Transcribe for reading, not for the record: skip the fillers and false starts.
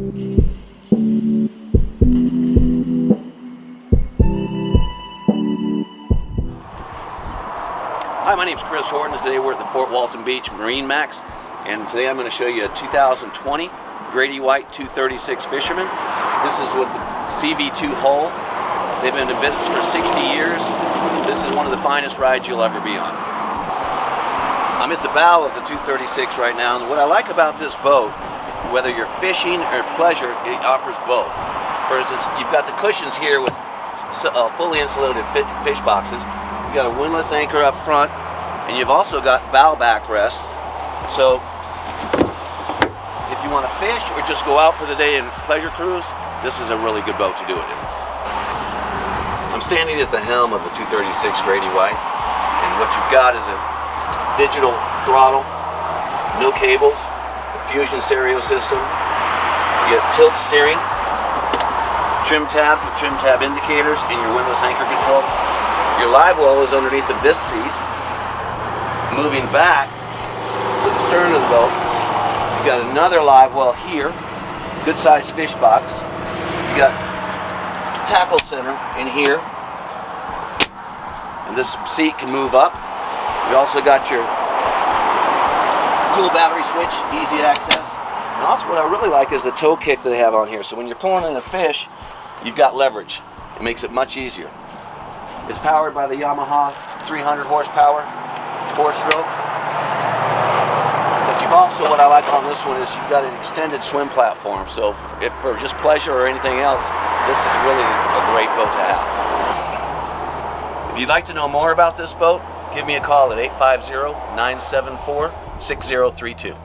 Hi, my name is Chris Horton. Today we're at the Fort Walton Beach MarineMax, and today I'm going to show you a 2020 Grady-White 236 Fisherman. This is with the CV2 hull. They've been in business for 60 years. This is one of the finest rides you'll ever be on. I'm at the bow of the 236 right now, and what I like about this boat, whether you're fishing or pleasure, it offers both. For instance, you've got the cushions here with fully insulated fish boxes. You've got a windlass anchor up front, and you've also got bow backrest. So if you want to fish or just go out for the day and pleasure cruise, this is a really good boat to do it in. I'm standing at the helm of the 236 Grady-White, and what you've got is a digital throttle, no cables, a fusion stereo system. You get tilt steering, trim tabs with trim tab indicators, and your windlass anchor control. Your live well is underneath of this seat. Moving back to the stern of the boat, you got another live well here, good sized fish box. You got tackle center in here, and this seat can move up. You also got your dual battery switch, easy access. And also what I really like is the toe kick that they have on here. So when you're pulling in a fish, you've got leverage. It makes it much easier. It's powered by the Yamaha 300 horsepower, 4-stroke. But you've also, what I like on this one is you've got an extended swim platform. So if for just pleasure or anything else, this is really a great boat to have. If you'd like to know more about this boat, give me a call at 850-974-6032.